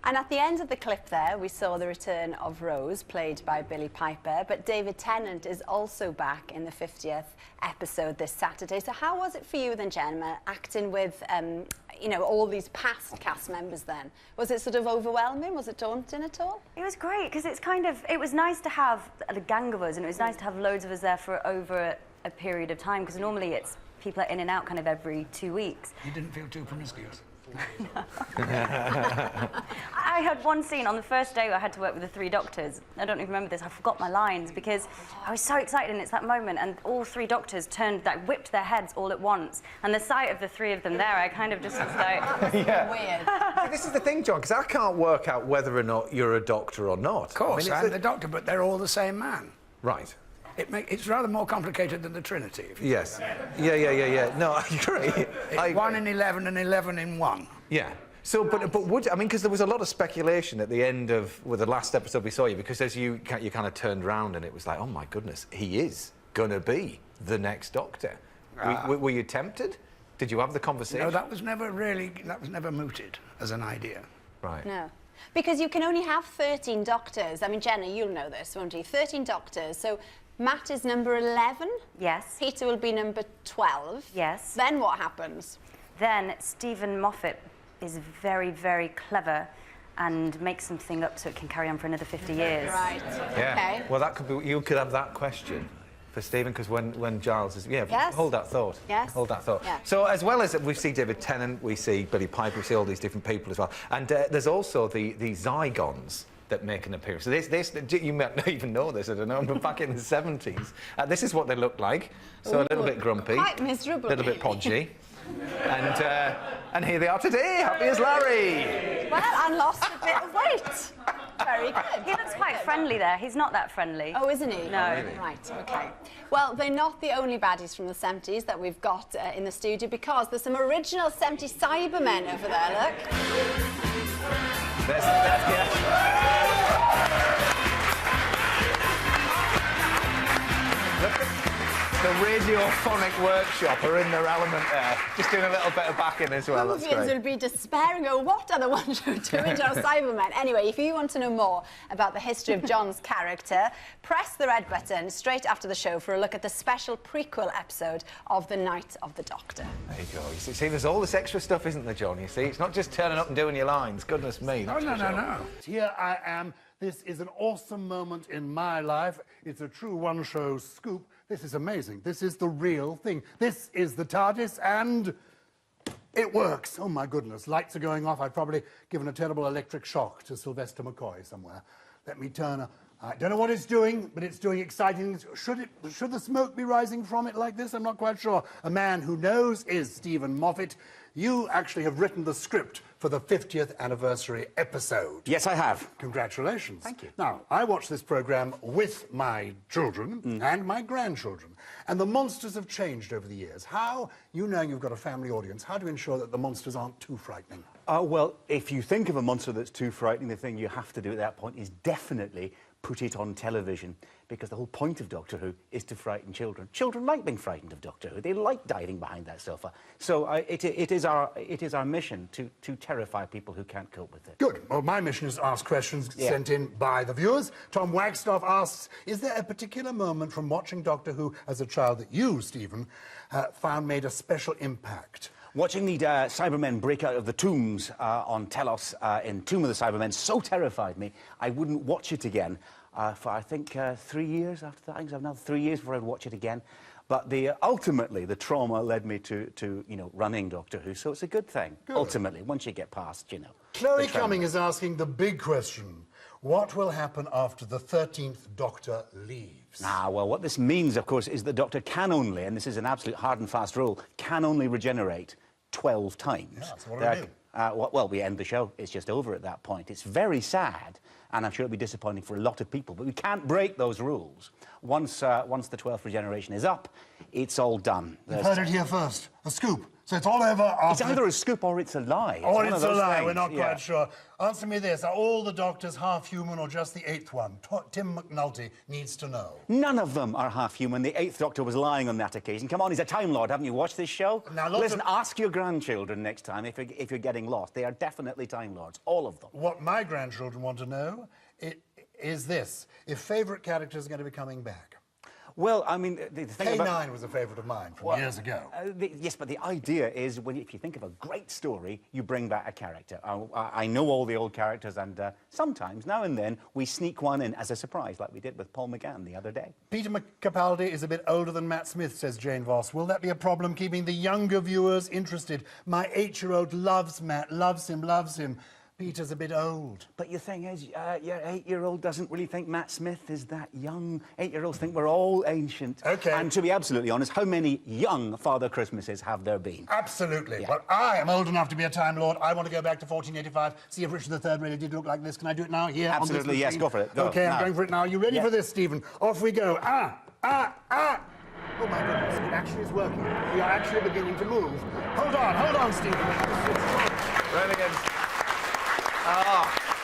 And at the end of the clip there, we saw the return of Rose, played by Billie Piper, but David Tennant is also back in the 50th episode this Saturday. So how was it for you then, Jenna, acting with, you know, all these past cast members then? Was it sort of overwhelming? Was it daunting at all? It was great, because it's kind of, it was nice to have a gang of us, and it was nice to have loads of us there for over a period of time, because normally it's people are in and out kind of every 2 weeks. You didn't feel too promiscuous? I had one scene on the first day where I had to work with the 3 doctors. I don't even remember this. I forgot my lines because I was so excited, and it's that moment, and all 3 doctors turned, like, whipped their heads all at once, and the sight of the 3 of them there, I kind of just was like... Weird. This is the thing, John, because I can't work out whether or not you're a doctor or not. Of course, I'm the doctor, but they're all the same man. Right. It's rather more complicated than the Trinity. Yes. Yeah. No, I agree. It's 1 in 11 and 11 in 1. Yeah. So, but would, I mean, because there was a lot of speculation at the end of the last episode we saw you, because as you kind of turned round and it was like, oh my goodness, he is going to be the next Doctor. Were you tempted? Did you have the conversation? No, that was never mooted as an idea. Right. No. Because you can only have 13 doctors. I mean, Jenna, you'll know this, won't you? 13 doctors. So Matt is number 11. Yes. Peter will be number 12. Yes. Then what happens? Then Stephen Moffat is very, very clever and makes something up so it can carry on for another 50 years. Right. Yeah. Okay. Well, that could be. You could have that question for Stephen, because when Giles is... Yeah, yes. Hold that thought. Yes. Hold that thought. Yeah. So, as well as we see David Tennant, we see Billie Piper, we see all these different people as well. And there's also the Zygons that make an appearance. So you might not even know this, I don't know, but back in the 70s, this is what they looked like. So a little bit grumpy. Quite miserable. A little bit podgy. And here they are today, happy as Larry. Well, and lost a bit of weight. Very good. He looks quite friendly there. He's not that friendly. Oh, isn't he? No. Oh, really? Right, OK. Well, they're not the only baddies from the 70s that we've got in the studio, because there's some original 70s Cybermen over there, look. The Radiophonic workshop are in their element there. Just doing a little bit of backing as well. That's great. Will be despairing. Oh, what are the ones who are doing to Cybermen? Anyway, if you want to know more about the history of John's character, press the red button straight after the show for a look at the special prequel episode of The Night of the Doctor. There you go. You see, there's all this extra stuff, isn't there, John? You see, it's not just turning up and doing your lines. Goodness me. No. Here I am. This is an awesome moment in my life. It's a true one-show scoop. This is amazing. This is the real thing. This is the TARDIS, and it works. Oh, my goodness. Lights are going off. I've probably given a terrible electric shock to Sylvester McCoy somewhere. Let me turn... I don't know what it's doing, but it's doing exciting... Should the smoke be rising from it like this? I'm not quite sure. A man who knows is Stephen Moffat. You actually have written the script for the 50th anniversary episode. Yes, I have. Congratulations. Thank you. Now, I watch this programme with my children and my grandchildren, and the monsters have changed over the years. How, you knowing you've got a family audience, how do you ensure that the monsters aren't too frightening? Well, if you think of a monster that's too frightening, the thing you have to do at that point is definitely put it on television, because the whole point of Doctor Who is to frighten children. Children like being frightened of Doctor Who. They like diving behind that sofa. So it is our mission to terrify people who can't cope with it. Good. Well, my mission is to ask questions sent in by the viewers. Tom Wagstaff asks, is there a particular moment from watching Doctor Who as a child that you, Stephen, found made a special impact? Watching the Cybermen break out of the tombs on Telos in Tomb of the Cybermen so terrified me, I wouldn't watch it again for, I think, 3 years after that. I think it was another 3 years before I'd watch it again. But ultimately, the trauma led me to you know, running Doctor Who, so it's a good thing, ultimately, once you get past, you know. Chloe Cumming is asking the big question. What will happen after the 13th Doctor leaves? Well, what this means, of course, is the Doctor can only, and this is an absolute hard and fast rule, can only regenerate 12 times. Yeah, that's what I do. Well, we end the show. It's just over at that point. It's very sad, and I'm sure it'll be disappointing for a lot of people, but we can't break those rules. Once the 12th regeneration is up, it's all done. You've heard it here first. A scoop. So it's all over It's after... either a scoop or it's a lie. Or one it's of a those lie, things, we're not yeah. quite sure. Answer me this, are all the doctors half-human or just the 8th one? Tim McNulty needs to know. None of them are half-human. The 8th Doctor was lying on that occasion. Come on, he's a Time Lord. Haven't you watched this show? Now, lots Listen, of- ask your grandchildren next time if you're getting lost. They are definitely Time Lords, all of them. What my grandchildren want to know is this, if favourite characters are going to be coming back. Well, I mean, the thing about... K9 was a favourite of mine from years ago. Yes, but the idea is, if you think of a great story, you bring back a character. I know all the old characters, and sometimes, now and then, we sneak one in as a surprise, like we did with Paul McGann the other day. Peter Capaldi is a bit older than Matt Smith, says Jane Voss. Will that be a problem keeping the younger viewers interested? My 8-year-old loves Matt, loves him. Peter's a bit old. But the thing is, your 8-year-old doesn't really think Matt Smith is that young. 8-year-olds think we're all ancient. OK. And to be absolutely honest, how many young Father Christmases have there been? Absolutely. Yeah. Well, I am old enough to be a Time Lord. I want to go back to 1485, see if Richard III really did look like this. Can I do it now? Here, Absolutely, on this yes, machine? go for it. Go. OK, I'm Now. going for it now. You ready Yeah. for this, Stephen? Off we go. Oh, my goodness, it actually is working. We are actually beginning to move. Hold on, Stephen. Renegades. Ah.